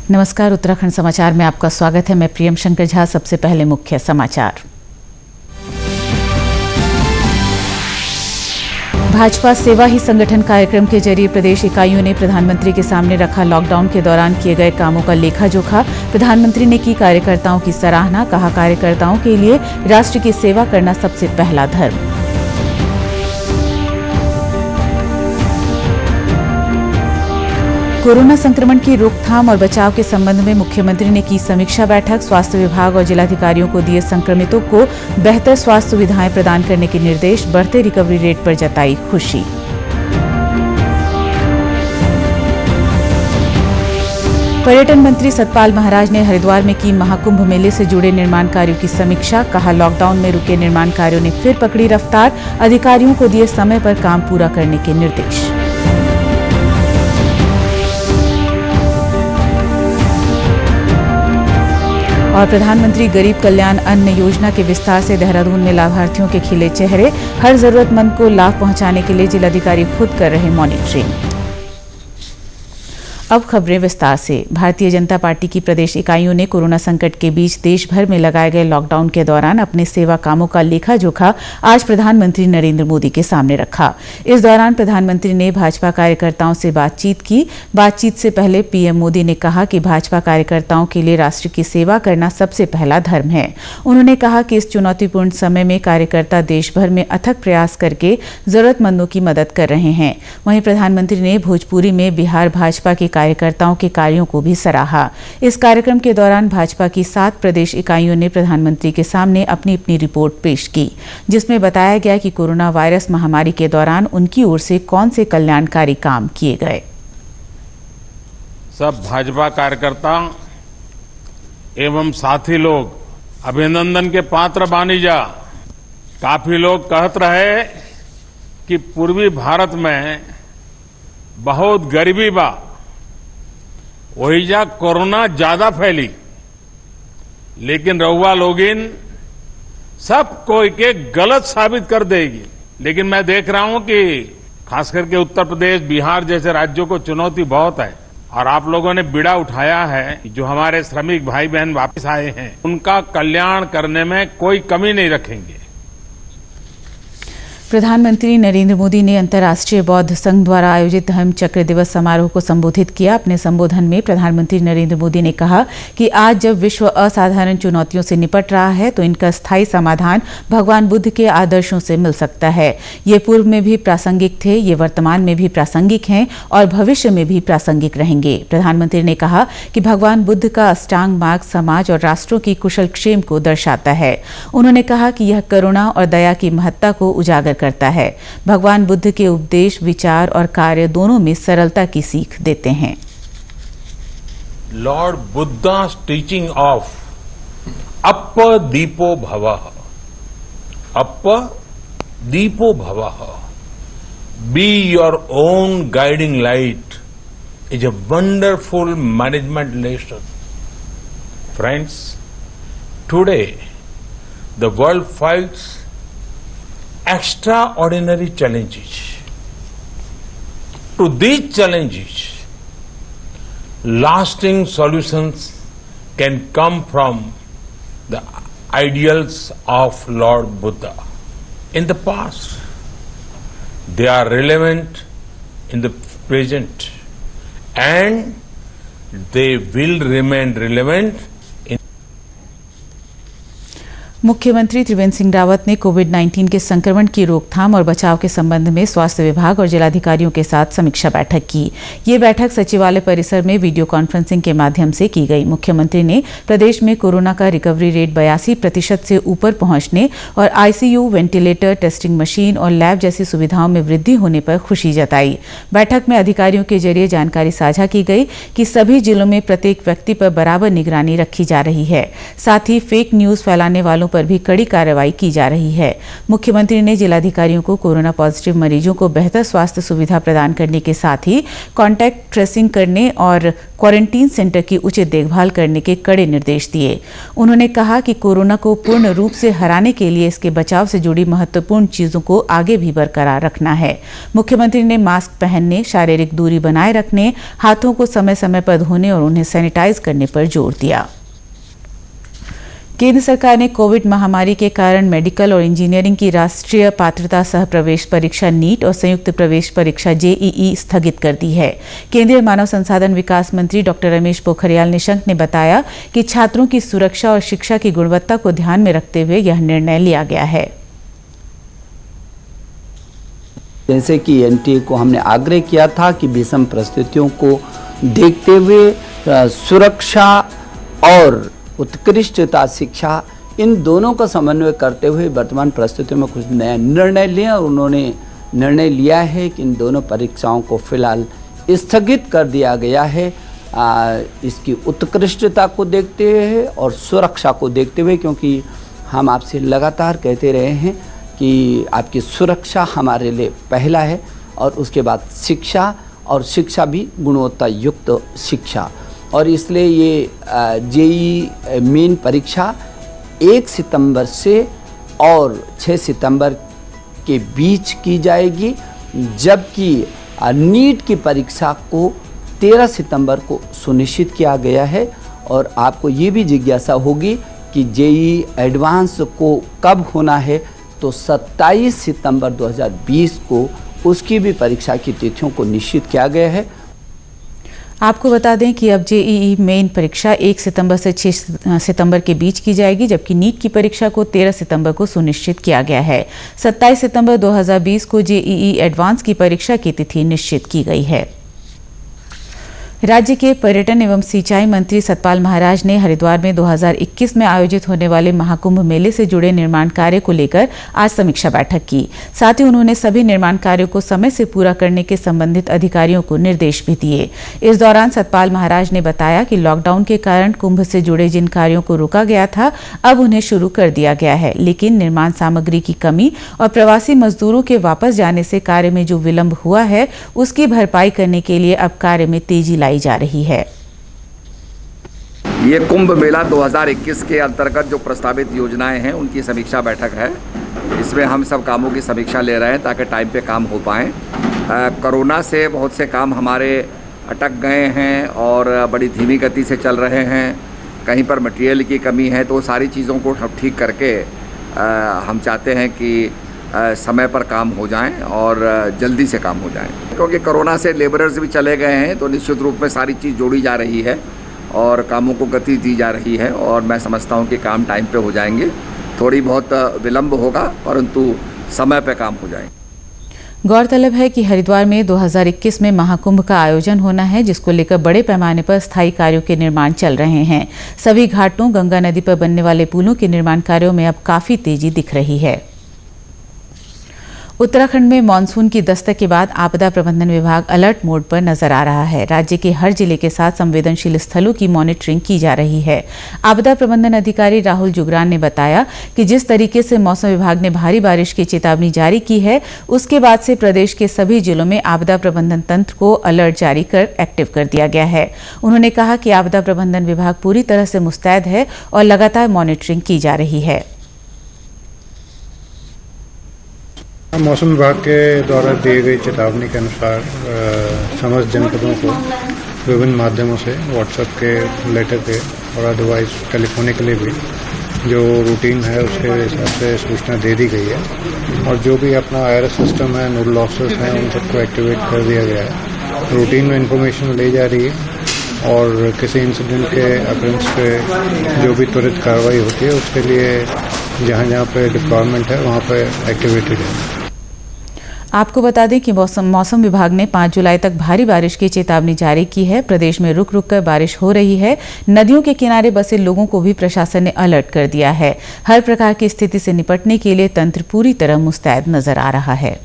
नमस्कार, उत्तराखंड समाचार में आपका स्वागत है। मैं प्रियम शंकर झा। सबसे पहले मुख्य समाचार। भाजपा सेवा ही संगठन कार्यक्रम के जरिए प्रदेश इकाइयों ने प्रधानमंत्री के सामने रखा लॉकडाउन के दौरान किए गए कामों का लेखा जोखा। प्रधानमंत्री ने की कार्यकर्ताओं की सराहना, कहा कार्यकर्ताओं के लिए राष्ट्र की सेवा करना सबसे पहला धर्म। कोरोना संक्रमण की रोकथाम और बचाव के संबंध में मुख्यमंत्री ने की समीक्षा बैठक। स्वास्थ्य विभाग और जिलाधिकारियों को दिए संक्रमितों को बेहतर स्वास्थ्य सुविधाएं प्रदान करने के निर्देश। बढ़ते रिकवरी रेट पर जताई खुशी। पर्यटन मंत्री सतपाल महाराज ने हरिद्वार में की महाकुंभ मेले से जुड़े निर्माण कार्यों की समीक्षा। कहा लॉकडाउन में रुके निर्माण कार्यों ने फिर पकड़ी रफ्तार। अधिकारियों को दिए समय पर काम पूरा करने के निर्देश। और प्रधानमंत्री गरीब कल्याण अन्न योजना के विस्तार से देहरादून में लाभार्थियों के खिले चेहरे। हर जरूरतमंद को लाभ पहुंचाने के लिए जिलाधिकारी खुद कर रहे मॉनिटरिंग। अब खबरें विस्तार से। भारतीय जनता पार्टी की प्रदेश इकाइयों ने कोरोना संकट के बीच देश भर में लगाए गए लॉकडाउन के दौरान अपने सेवा कामों का लेखा जोखा आज प्रधानमंत्री नरेंद्र मोदी के सामने रखा। इस दौरान प्रधानमंत्री ने भाजपा कार्यकर्ताओं से बातचीत की। बातचीत से पहले पीएम मोदी ने कहा कि भाजपा कार्यकर्ताओं के लिए राष्ट्र की सेवा करना सबसे पहला धर्म है। उन्होंने कहा कि इस चुनौतीपूर्ण समय में कार्यकर्ता देश भर में अथक प्रयास करके जरूरतमंदों की मदद कर रहे हैं। वहीं प्रधानमंत्री ने भोजपुरी में बिहार भाजपा के कार्यकर्ताओं के कार्यों को भी सराहा। इस कार्यक्रम के दौरान भाजपा की 7 प्रदेश इकाइयों ने प्रधानमंत्री के सामने अपनी अपनी रिपोर्ट पेश की, जिसमें बताया गया कि कोरोना वायरस महामारी के दौरान उनकी ओर से कौन से कल्याणकारी काम किए गए। सब भाजपा कार्यकर्ता एवं साथी लोग अभिनंदन के पात्र बानी जा। काफी लोग कहत रहे कि पूर्वी भारत में बहुत गरीबी बा, वही जा कोरोना ज्यादा फैली, लेकिन रहुआ लोगिन सब कोई के गलत साबित कर देगी। लेकिन मैं देख रहा हूं कि खास करके उत्तर प्रदेश, बिहार जैसे राज्यों को चुनौती बहुत है और आप लोगों ने बीड़ा उठाया है। जो हमारे श्रमिक भाई बहन वापस आए हैं, उनका कल्याण करने में कोई कमी नहीं रखेंगे। प्रधानमंत्री नरेंद्र मोदी ने अंतर्राष्ट्रीय बौद्ध संघ द्वारा आयोजित धम्म चक्र दिवस समारोह को संबोधित किया। अपने संबोधन में प्रधानमंत्री नरेंद्र मोदी ने कहा कि आज जब विश्व असाधारण चुनौतियों से निपट रहा है तो इनका स्थायी समाधान भगवान बुद्ध के आदर्शों से मिल सकता है। ये पूर्व में भी प्रासंगिक थे, ये वर्तमान में भी प्रासंगिक हैं और भविष्य में भी प्रासंगिक रहेंगे। प्रधानमंत्री ने कहा कि भगवान बुद्ध का अष्टांग मार्ग समाज और राष्ट्रों की कुशल क्षेम को दर्शाता है। उन्होंने कहा कि यह करुणा और दया की महत्ता को उजागर करता है। भगवान बुद्ध के उपदेश, विचार और कार्य दोनों में सरलता की सीख देते हैं। लॉर्ड बुद्धा's टीचिंग ऑफ अप्प दीपो भवः, अप्प दीपो भवः, be your own guiding light is a wonderful management lesson. Friends, today the world fights extraordinary challenges. To these challenges, lasting solutions can come from the ideals of Lord Buddha. In the past, they are relevant in the present, and they will remain relevant. मुख्यमंत्री त्रिवेंद्र सिंह रावत ने कोविड-19 के संक्रमण की रोकथाम और बचाव के संबंध में स्वास्थ्य विभाग और जिलाधिकारियों के साथ समीक्षा बैठक की। ये बैठक सचिवालय परिसर में वीडियो कॉन्फ्रेंसिंग के माध्यम से की गई। मुख्यमंत्री ने प्रदेश में कोरोना का रिकवरी रेट 82% से ऊपर पहुंचने और आईसीयू, वेंटिलेटर, टेस्टिंग मशीन और लैब जैसी सुविधाओं में वृद्धि होने पर खुशी जताई। बैठक में अधिकारियों के जरिए जानकारी साझा की गई कि सभी जिलों में प्रत्येक व्यक्ति पर बराबर निगरानी रखी जा रही है। साथ ही फेक न्यूज फैलाने वालों वालों पर भी कड़ी कार्रवाई की जा रही है। मुख्यमंत्री ने जिलाधिकारियों को कोरोना पॉजिटिव मरीजों को बेहतर स्वास्थ्य सुविधा प्रदान करने के साथ ही कॉन्टैक्ट ट्रेसिंग करने और क्वारंटीन सेंटर की उचित देखभाल करने के कड़े निर्देश दिए। उन्होंने कहा कि कोरोना को पूर्ण रूप से हराने के लिए इसके बचाव से जुड़ी महत्वपूर्ण चीजों को आगे भी बरकरार रखना है। मुख्यमंत्री ने मास्क पहनने, शारीरिक दूरी बनाए रखने, हाथों को समय समय पर धोने और उन्हें सैनिटाइज करने पर जोर दिया। केंद्र सरकार ने कोविड महामारी के कारण मेडिकल और इंजीनियरिंग की राष्ट्रीय पात्रता सह प्रवेश परीक्षा नीट और संयुक्त प्रवेश परीक्षा जेईई स्थगित कर दी है। केंद्रीय मानव संसाधन विकास मंत्री डॉक्टर रमेश पोखरियाल निशंक ने बताया कि छात्रों की सुरक्षा और शिक्षा की गुणवत्ता को ध्यान में रखते हुए यह निर्णय लिया गया है। जैसे कि एनटीए को हमने आग्रह किया था कि विषम परिस्थितियों को देखते हुए सुरक्षा और उत्कृष्टता शिक्षा, इन दोनों का समन्वय करते हुए वर्तमान परिस्थितियों में कुछ नया निर्णय लिया और उन्होंने निर्णय लिया है कि इन दोनों परीक्षाओं को फिलहाल स्थगित कर दिया गया है। इसकी उत्कृष्टता को देखते हुए और सुरक्षा को देखते हुए, क्योंकि हम आपसे लगातार कहते रहे हैं कि आपकी सुरक्षा हमारे लिए पहला है और उसके बाद शिक्षा, और शिक्षा भी गुणवत्ता युक्त शिक्षा। और इसलिए ये जेईई मेन परीक्षा 1 सितंबर से और 6 सितंबर के बीच की जाएगी, जबकि नीट की परीक्षा को 13 सितंबर को सुनिश्चित किया गया है। और आपको ये भी जिज्ञासा होगी कि जेईई एडवांस को कब होना है, तो 27 सितंबर 2020 को उसकी भी परीक्षा की तिथियों को निश्चित किया गया है। आपको बता दें कि अब जेईई मेन परीक्षा 1 सितंबर से 6 सितंबर के बीच की जाएगी, जबकि नीट की परीक्षा को 13 सितंबर को सुनिश्चित किया गया है। 27 सितंबर 2020 को जेईई एडवांस की परीक्षा की तिथि निश्चित की गई है। राज्य के पर्यटन एवं सिंचाई मंत्री सतपाल महाराज ने हरिद्वार में 2021 में आयोजित होने वाले महाकुंभ मेले से जुड़े निर्माण कार्य को लेकर आज समीक्षा बैठक की। साथ ही उन्होंने सभी निर्माण कार्यों को समय से पूरा करने के संबंधित अधिकारियों को निर्देश भी दिए। इस दौरान सतपाल महाराज ने बताया कि लॉकडाउन के कारण कुंभ से जुड़े जिन कार्यों को रोका गया था, अब उन्हें शुरू कर दिया गया है, लेकिन निर्माण सामग्री की कमी और प्रवासी मजदूरों के वापस जाने से कार्य में जो विलंब हुआ है, उसकी भरपाई करने के लिए अब कार्य में तेजी जा रही है। ये कुंभ मेला 2021 के अंतर्गत जो प्रस्तावित योजनाएं हैं उनकी समीक्षा बैठक है। इसमें हम सब कामों की समीक्षा ले रहे हैं ताकि टाइम पे काम हो पाएँ। कोरोना से बहुत से काम हमारे अटक गए हैं और बड़ी धीमी गति से चल रहे हैं। कहीं पर मटेरियल की कमी है, तो सारी चीज़ों को ठीक करके हम चाहते हैं कि समय पर काम हो जाएं और जल्दी से काम हो जाएं। क्योंकि कोरोना से लेबरर्स भी चले गए हैं, तो निश्चित रूप में सारी चीज़ जोड़ी जा रही है और कामों को गति दी जा रही है और मैं समझता हूं कि काम टाइम पे हो जाएंगे। थोड़ी बहुत विलंब होगा, परंतु समय पे काम हो जाएंगे। गौरतलब है कि हरिद्वार में 2021 में महाकुंभ का आयोजन होना है, जिसको लेकर बड़े पैमाने पर स्थायी कार्यों के निर्माण चल रहे हैं। सभी घाटों, गंगा नदी पर बनने वाले पुलों के निर्माण कार्यों में अब काफी तेजी दिख रही है। उत्तराखंड में मानसून की दस्तक के बाद आपदा प्रबंधन विभाग अलर्ट मोड पर नजर आ रहा है। राज्य के हर जिले के साथ संवेदनशील स्थलों की मॉनिटरिंग की जा रही है। आपदा प्रबंधन अधिकारी राहुल जुगरान ने बताया कि जिस तरीके से मौसम विभाग ने भारी बारिश की चेतावनी जारी की है, उसके बाद से प्रदेश के सभी जिलों में आपदा प्रबंधन तंत्र को अलर्ट जारी कर एक्टिव कर दिया गया है। उन्होंने कहा कि आपदा प्रबंधन विभाग पूरी तरह से मुस्तैद है और लगातार मॉनिटरिंग की जा रही है। मौसम विभाग के द्वारा दिए गई चेतावनी के अनुसार समस्त जनपदों को विभिन्न माध्यमों से व्हाट्सएप के लेटर पे और अदरवाइज टेलीफोनिकली भी जो रूटीन है उसके हिसाब से सूचना दे दी गई है। और जो भी अपना आईआरएस सिस्टम है, नोडल लॉसेस हैं, उन सबको एक्टिवेट कर दिया गया है। रूटीन में इंफॉर्मेशन ली जा रही है और किसी इंसिडेंट के अकरेंस पे जो भी त्वरित कार्रवाई होती है उसके लिए जहाँ पे डिप्लॉयमेंट है वहाँ पे एक्टिवेटेड है। आपको बता दें कि मौसम विभाग ने 5 जुलाई तक भारी बारिश की चेतावनी जारी की है। प्रदेश में रुक रुक कर बारिश हो रही है। नदियों के किनारे बसे लोगों को भी प्रशासन ने अलर्ट कर दिया है। हर प्रकार की स्थिति से निपटने के लिए तंत्र पूरी तरह मुस्तैद नजर आ रहा है।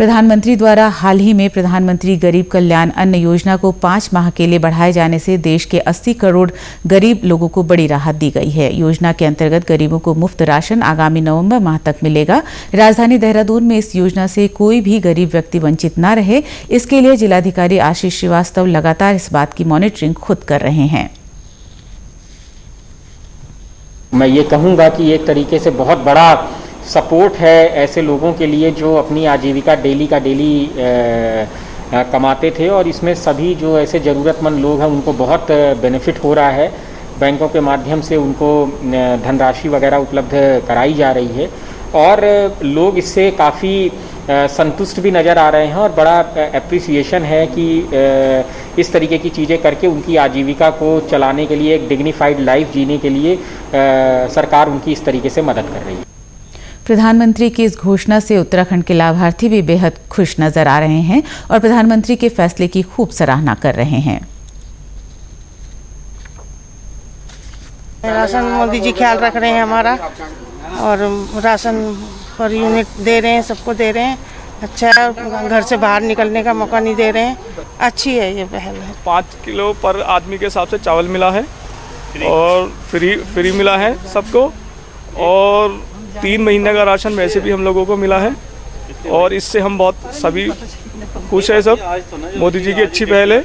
प्रधानमंत्री द्वारा हाल ही में प्रधानमंत्री गरीब कल्याण अन्न योजना को 5 माह के लिए बढ़ाए जाने से देश के 80 करोड़ गरीब लोगों को बड़ी राहत दी गई है। योजना के अंतर्गत गरीबों को मुफ्त राशन आगामी नवंबर माह तक मिलेगा। राजधानी देहरादून में इस योजना से कोई भी गरीब व्यक्ति वंचित न रहे, इसके लिए जिलाधिकारी आशीष श्रीवास्तव लगातार इस बात की मॉनिटरिंग खुद कर रहे हैं। मैं ये कहूँगा कि एक तरीके से बहुत बड़ा सपोर्ट है ऐसे लोगों के लिए जो अपनी आजीविका डेली का डेली कमाते थे, और इसमें सभी जो ऐसे ज़रूरतमंद लोग हैं उनको बहुत बेनिफिट हो रहा है। बैंकों के माध्यम से उनको धनराशि वगैरह उपलब्ध कराई जा रही है और लोग इससे काफ़ी संतुष्ट भी नज़र आ रहे हैं और बड़ा एप्रिसिएशन है कि इस तरीके की चीज़ें करके उनकी आजीविका को चलाने के लिए, एक डिग्निफाइड लाइफ जीने के लिए सरकार उनकी इस तरीके से मदद कर रही है। प्रधानमंत्री की इस घोषणा से उत्तराखंड के लाभार्थी भी बेहद खुश नजर आ रहे हैं और प्रधानमंत्री के फैसले की खूब सराहना कर रहे हैं। राशन मोदी जी ख्याल रख रहे हैं हमारा, और राशन पर यूनिट दे रहे हैं, सबको दे रहे हैं। अच्छा है, घर से बाहर निकलने का मौका नहीं दे रहे हैं। अच्छी है ये पहल है। 5 किलो पर आदमी के हिसाब से चावल मिला है और फ्री मिला है सबको, और 3 महीने का राशन वैसे भी हम लोगों को मिला है, और इससे हम बहुत सभी खुश है। सब मोदी जी की अच्छी पहल है।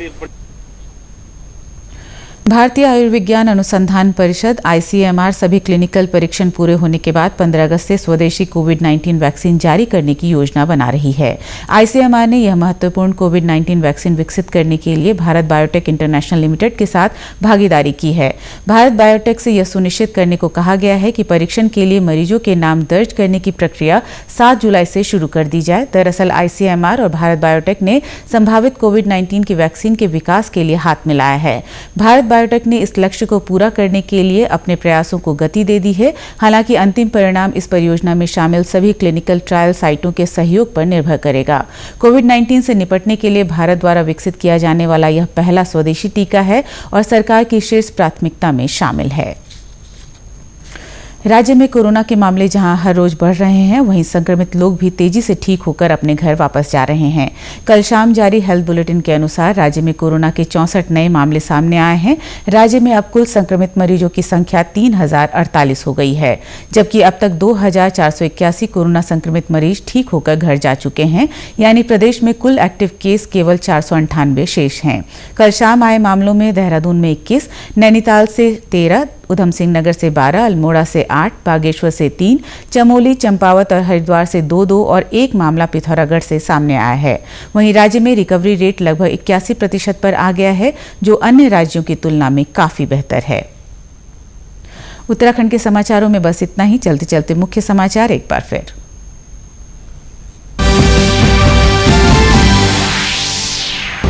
भारतीय आयुर्विज्ञान अनुसंधान परिषद ICMR सभी क्लिनिकल परीक्षण पूरे होने के बाद 15 अगस्त से स्वदेशी कोविड-19 वैक्सीन जारी करने की योजना बना रही है। ICMR ने यह महत्वपूर्ण कोविड-19 वैक्सीन विकसित करने के लिए भारत बायोटेक इंटरनेशनल लिमिटेड के साथ भागीदारी की है। भारत बायोटेक से यह सुनिश्चित करने को कहा गया है कि परीक्षण के लिए मरीजों के नाम दर्ज करने की प्रक्रिया 7 जुलाई से शुरू कर दी जाए। दरअसल ICMR और भारत बायोटेक ने संभावित कोविड-19 की वैक्सीन के विकास के लिए हाथ मिलाया है। भारत बायोटेक ने इस लक्ष्य को पूरा करने के लिए अपने प्रयासों को गति दे दी है। हालांकि अंतिम परिणाम इस परियोजना में शामिल सभी क्लिनिकल ट्रायल साइटों के सहयोग पर निर्भर करेगा। कोविड-19 से निपटने के लिए भारत द्वारा विकसित किया जाने वाला यह पहला स्वदेशी टीका है और सरकार की शीर्ष प्राथमिकता में शामिल है। राज्य में कोरोना के मामले जहां हर रोज बढ़ रहे हैं, वहीं संक्रमित लोग भी तेजी से ठीक होकर अपने घर वापस जा रहे हैं। कल शाम जारी हेल्थ बुलेटिन के अनुसार राज्य में कोरोना के 64 नए मामले सामने आए हैं। राज्य में अब कुल संक्रमित मरीजों की संख्या 3048 हो गई है, जबकि अब तक 2481 कोरोना संक्रमित मरीज ठीक होकर घर जा चुके हैं। यानी प्रदेश में कुल एक्टिव केस केवल 498 शेष हैं। कल शाम आए मामलों में देहरादून में 21, नैनीताल से 13, उधम सिंह नगर से 12, अल्मोड़ा से 8, बागेश्वर से 3, चमोली, चंपावत और हरिद्वार से 2 और 1 मामला पिथौरागढ़ से सामने आया है। वहीं राज्य में रिकवरी रेट लगभग 81% पर आ गया है, जो अन्य राज्यों की तुलना में काफी बेहतर है। उत्तराखंड के समाचारों में बस इतना ही। चलते चलते मुख्य समाचार एक बार फिर।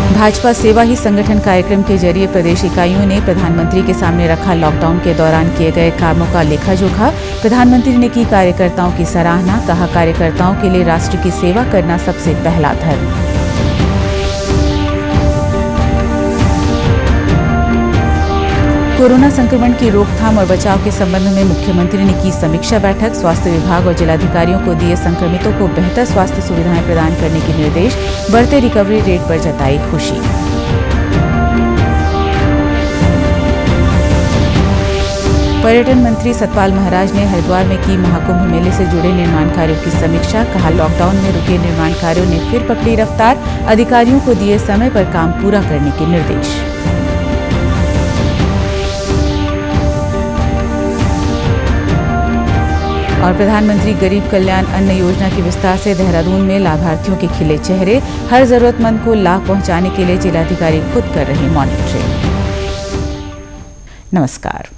भाजपा सेवा ही संगठन कार्यक्रम के जरिए प्रदेश इकाइयों ने प्रधानमंत्री के सामने रखा लॉकडाउन के दौरान किए गए कामों का लेखा-जोखा। प्रधानमंत्री ने की कार्यकर्ताओं की सराहना, कहा कार्यकर्ताओं के लिए राष्ट्र की सेवा करना सबसे पहला धर्म। कोरोना संक्रमण की रोकथाम और बचाव के संबंध में मुख्यमंत्री ने की समीक्षा बैठक। स्वास्थ्य विभाग और जिलाधिकारियों को दिए संक्रमितों को बेहतर स्वास्थ्य सुविधाएं प्रदान करने के निर्देश। बढ़ते रिकवरी रेट पर जताई खुशी। पर्यटन मंत्री सतपाल महाराज ने हरिद्वार में की महाकुंभ मेले से जुड़े निर्माण कार्यों की समीक्षा। कहा लॉकडाउन में रुके निर्माण कार्यों ने फिर पकड़ी रफ्तार। अधिकारियों को दिए समय पर काम पूरा करने के निर्देश। और प्रधानमंत्री गरीब कल्याण अन्न योजना के विस्तार से देहरादून में लाभार्थियों के खिले चेहरे। हर जरूरतमंद को लाभ पहुंचाने के लिए जिलाधिकारी खुद कर रहे मॉनिटरिंग। नमस्कार।